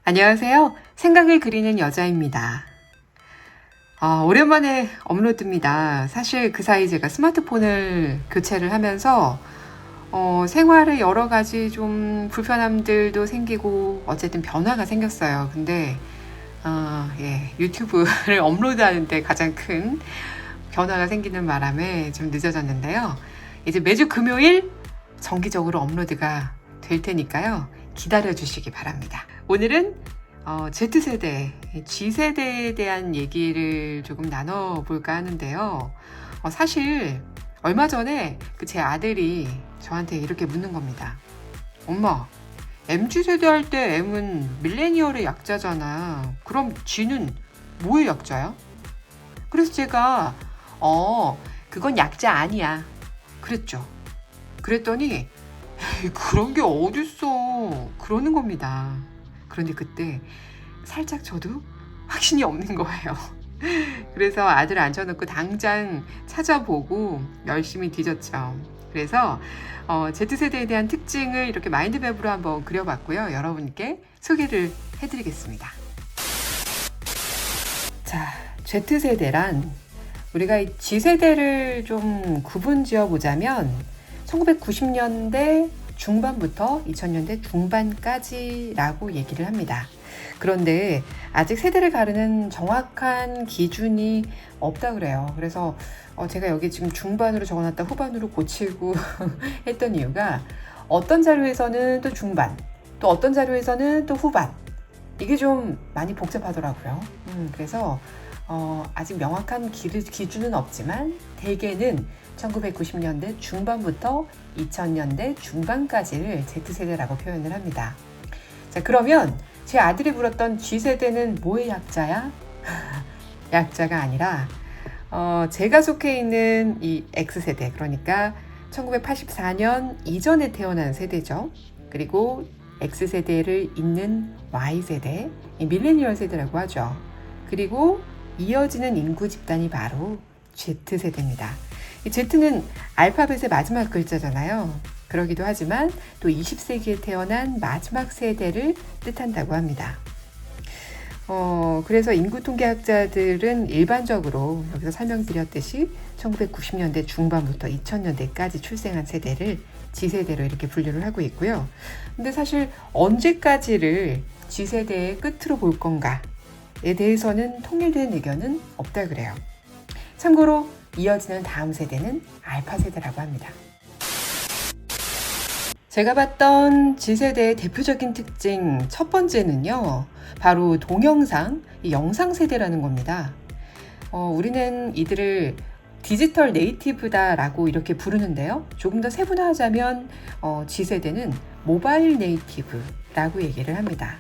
안녕하세요. 생각을 그리는 여자입니다. 오랜만에 업로드입니다. 사실 그 사이 제가 스마트폰을 교체를 하면서 생활에 여러 가지 좀 불편함들도 생기고 어쨌든 변화가 생겼어요. 근데 유튜브를 업로드하는데 가장 큰 변화가 생기는 바람에 좀 늦어졌는데요. 이제 매주 금요일 정기적으로 업로드가 될 테니까요. 기다려 주시기 바랍니다. 오늘은 Z세대, G세대에 대한 얘기를 조금 나눠볼까 하는데요. 사실 얼마 전에 제 아들이 저한테 이렇게 묻는 겁니다. 엄마, MZ세대 할 때 M은 밀레니얼의 약자잖아. 그럼 G는 뭐의 약자야? 그래서 제가 그건 약자 아니야 그랬죠. 그랬더니 그런 게 어딨어 그러는 겁니다. 그런데 그때 살짝 저도 확신이 없는 거예요. 그래서 아들 앉혀놓고 당장 찾아보고 열심히 뒤졌죠. 그래서 Z세대에 대한 특징을 이렇게 마인드맵으로 한번 그려봤고요. 여러분께 소개를 해드리겠습니다. 자, Z세대란 우리가 이 G세대를 좀 구분 지어 보자면 1990년대 중반부터 2000년대 중반까지라고 얘기를 합니다. 그런데 아직 세대를 가르는 정확한 기준이 없다 그래요. 그래서 제가 여기 지금 중반으로 적어놨다 후반으로 고치고 했던 이유가 어떤 자료에서는 또 중반, 또 어떤 자료에서는 또 후반, 이게 좀 많이 복잡하더라고요. 그래서 아직 명확한 기준은 없지만 대개는 1990년대 중반부터 2000년대 중반까지를 Z세대라고 표현을 합니다. 자, 그러면 제 아들이 물었던 G세대는 뭐의 약자야? 약자가 아니라 제가 속해 있는 이 X세대, 그러니까 1984년 이전에 태어난 세대죠. 그리고 X세대를 잇는 Y세대, 밀레니얼 세대라고 하죠. 그리고 이어지는 인구 집단이 바로 Z세대입니다. 이 Z는 알파벳의 마지막 글자잖아요. 그러기도 하지만 또 20세기에 태어난 마지막 세대를 뜻한다고 합니다. 그래서 인구통계학자들은 일반적으로 여기서 설명드렸듯이 1990년대 중반부터 2000년대까지 출생한 세대를 G세대로 이렇게 분류를 하고 있고요. 근데 사실 언제까지를 G세대의 끝으로 볼 건가에 대해서는 통일된 의견은 없다 그래요. 참고로 이어지는 다음 세대는 알파 세대라고 합니다. 제가 봤던 G세대의 대표적인 특징 첫 번째는요, 바로 동영상, 영상 세대라는 겁니다. 우리는 이들을 디지털 네이티브다라고 이렇게 부르는데요. 조금 더 세분화하자면 G세대는 모바일 네이티브라고 얘기를 합니다.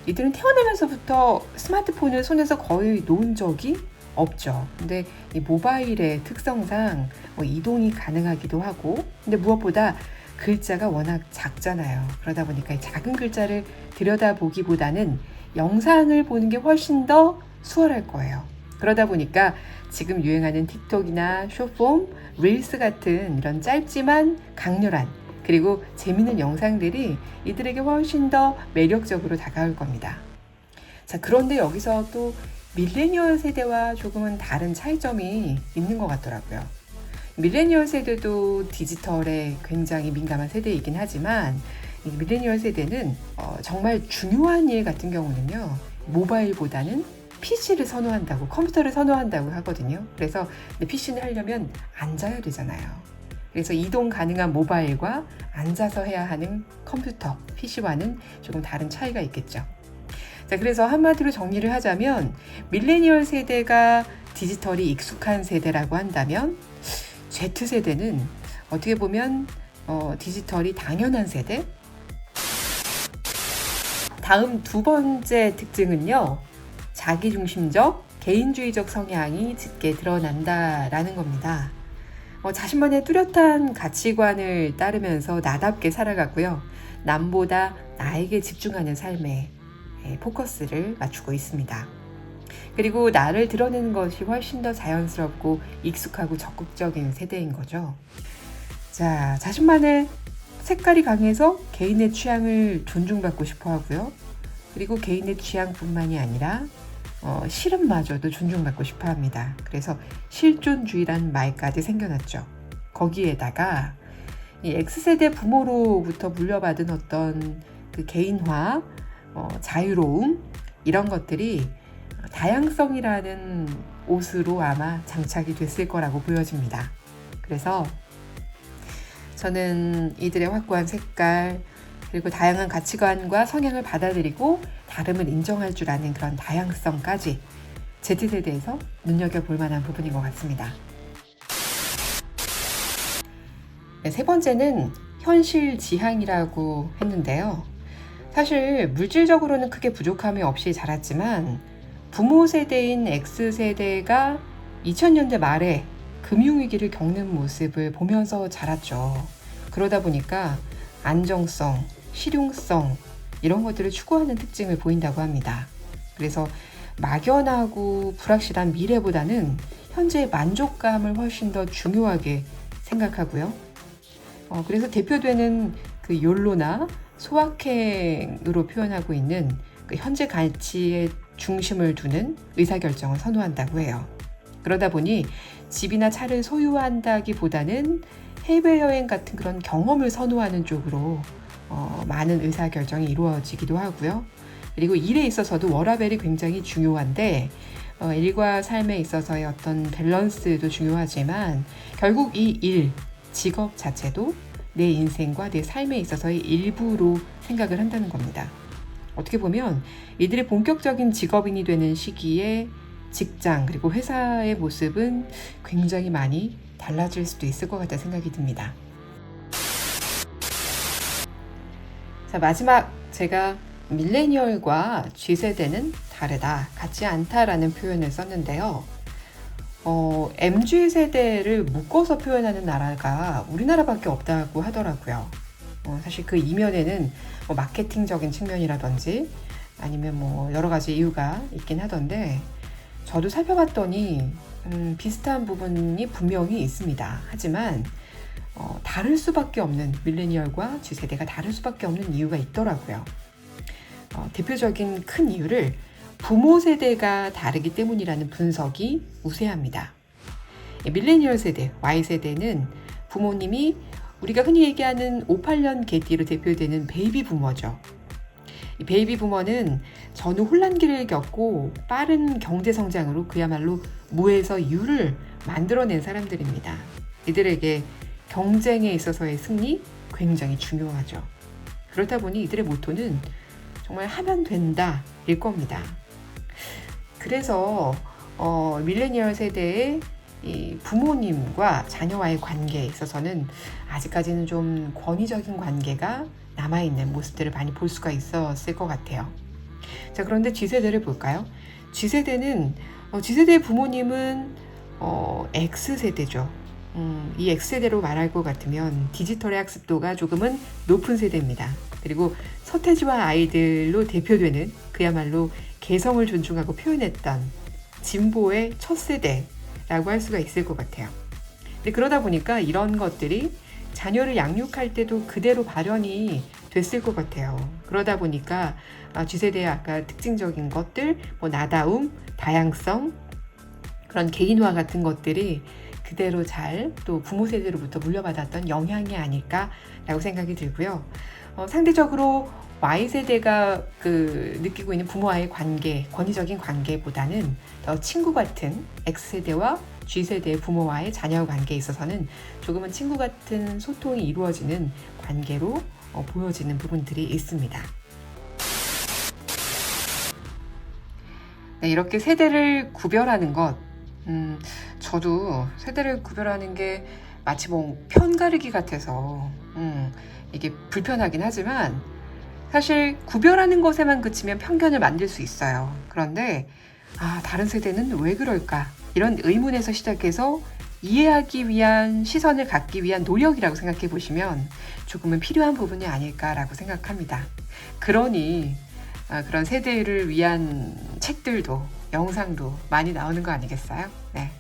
이들은 태어나면서부터 스마트폰을 손에서 거의 놓은 적이 없죠. 근데 이 모바일의 특성상 이동이 가능하기도 하고, 근데 무엇보다 글자가 워낙 작잖아요. 그러다 보니까 이 작은 글자를 들여다보기보다는 영상을 보는 게 훨씬 더 수월할 거예요. 그러다 보니까 지금 유행하는 틱톡이나 숏폼, 릴스 같은 이런 짧지만 강렬한 그리고 재밌는 영상들이 이들에게 훨씬 더 매력적으로 다가올 겁니다. 자, 그런데 여기서 또 밀레니얼 세대와 조금은 다른 차이점이 있는 것 같더라고요. 밀레니얼 세대도 디지털에 굉장히 민감한 세대이긴 하지만 이 밀레니얼 세대는 정말 중요한 일 같은 경우는요, 모바일보다는 PC를 선호한다고, 컴퓨터를 선호한다고 하거든요. 그래서 PC를 하려면 앉아야 되잖아요. 그래서 이동 가능한 모바일과 앉아서 해야 하는 컴퓨터, PC와는 조금 다른 차이가 있겠죠. 자, 그래서 한마디로 정리를 하자면 밀레니얼 세대가 디지털이 익숙한 세대라고 한다면 Z세대는 어떻게 보면 디지털이 당연한 세대. 다음 두 번째 특징은요, 자기중심적, 개인주의적 성향이 짙게 드러난다라는 겁니다. 자신만의 뚜렷한 가치관을 따르면서 나답게 살아가고요. 남보다 나에게 집중하는 삶에 포커스를 맞추고 있습니다. 그리고 나를 드러내는 것이 훨씬 더 자연스럽고 익숙하고 적극적인 세대인 거죠. 자, 자신만의 색깔이 강해서 개인의 취향을 존중받고 싶어 하고요. 그리고 개인의 취향뿐만이 아니라 실험마저도 존중받고 싶어 합니다. 그래서 실존주의란 말까지 생겨났죠. 거기에다가 이 X세대 부모로부터 물려받은 어떤 그 개인화, 자유로움 이런 것들이 다양성이라는 옷으로 아마 장착이 됐을 거라고 보여집니다. 그래서 저는 이들의 확고한 색깔 그리고 다양한 가치관과 성향을 받아들이고 다름을 인정할 줄 아는 그런 다양성까지 Z세대에서 눈여겨볼 만한 부분인 것 같습니다. 네, 세 번째는 현실 지향이라고 했는데요. 사실 물질적으로는 크게 부족함이 없이 자랐지만 부모 세대인 X세대가 2000년대 말에 금융위기를 겪는 모습을 보면서 자랐죠. 그러다 보니까 안정성, 실용성 이런 것들을 추구하는 특징을 보인다고 합니다. 그래서 막연하고 불확실한 미래보다는 현재의 만족감을 훨씬 더 중요하게 생각하고요. 그래서 대표되는 그 욜로나 소확행으로 표현하고 있는 그 현재 가치에 중심을 두는 의사결정을 선호한다고 해요. 그러다 보니 집이나 차를 소유한다기보다는 해외여행 같은 그런 경험을 선호하는 쪽으로 많은 의사결정이 이루어지기도 하고요. 그리고 일에 있어서도 워라밸이 굉장히 중요한데 일과 삶에 있어서의 어떤 밸런스도 중요하지만 결국 이 일, 직업 자체도 내 인생과 내 삶에 있어서의 일부로 생각을 한다는 겁니다. 어떻게 보면 이들의 본격적인 직업인이 되는 시기에 직장 그리고 회사의 모습은 굉장히 많이 달라질 수도 있을 것 같다는 생각이 듭니다. 자, 마지막 제가 밀레니얼과 G세대는 다르다, 같지 않다라는 표현을 썼는데요. MG세대를 묶어서 표현하는 나라가 우리나라밖에 없다고 하더라고요. 사실 그 이면에는 마케팅적인 측면이라든지 아니면 여러 가지 이유가 있긴 하던데 저도 살펴봤더니 비슷한 부분이 분명히 있습니다. 하지만 다를 수밖에 없는 밀레니얼과 G세대가 다를 수밖에 없는 이유가 있더라고요. 대표적인 큰 이유를 부모 세대가 다르기 때문이라는 분석이 우세합니다. 밀레니얼 세대, Y세대는 부모님이 우리가 흔히 얘기하는 58년 개띠로 대표되는 베이비 부머죠. 이 베이비 부머는 전후 혼란기를 겪고 빠른 경제 성장으로 그야말로 무에서 유를 만들어낸 사람들입니다. 이들에게 경쟁에 있어서의 승리 굉장히 중요하죠. 그렇다 보니 이들의 모토는 정말 하면 된다 일 겁니다. 그래서 밀레니얼 세대의 이 부모님과 자녀와의 관계에 있어서는 아직까지는 좀 권위적인 관계가 남아있는 모습들을 많이 볼 수가 있었을 것 같아요. 자, 그런데 G세대를 볼까요? G세대는 G세대의 부모님은 X세대죠. 이 X세대로 말할 것 같으면 디지털의 학습도가 조금은 높은 세대입니다. 그리고 서태지와 아이들로 대표되는 그야말로 개성을 존중하고 표현했던 진보의 첫 세대라고 할 수가 있을 것 같아요. 근데 그러다 보니까 이런 것들이 자녀를 양육할 때도 그대로 발현이 됐을 것 같아요. 그러다 보니까 G세대의 아까 특징적인 것들, 나다움, 다양성, 그런 개인화 같은 것들이 그대로 잘 또 부모 세대로부터 물려받았던 영향이 아닐까라고 생각이 들고요. 상대적으로 Y세대가 느끼고 있는 부모와의 관계, 권위적인 관계보다는 더 친구 같은 X세대와 G세대의 부모와의 자녀 관계에 있어서는 조금은 친구 같은 소통이 이루어지는 관계로 보여지는 부분들이 있습니다. 네, 이렇게 세대를 구별하는 것, 저도 세대를 구별하는 게 마치 편가르기 같아서 이게 불편하긴 하지만 사실 구별하는 것에만 그치면 편견을 만들 수 있어요. 그런데 다른 세대는 왜 그럴까? 이런 의문에서 시작해서 이해하기 위한 시선을 갖기 위한 노력이라고 생각해 보시면 조금은 필요한 부분이 아닐까라고 생각합니다. 그러니 그런 세대를 위한 책들도 영상도 많이 나오는 거 아니겠어요? 네.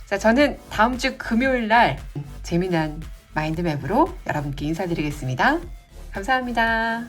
자, 저는 다음 주 금요일 날 재미난 마인드맵으로 여러분께 인사드리겠습니다. 감사합니다.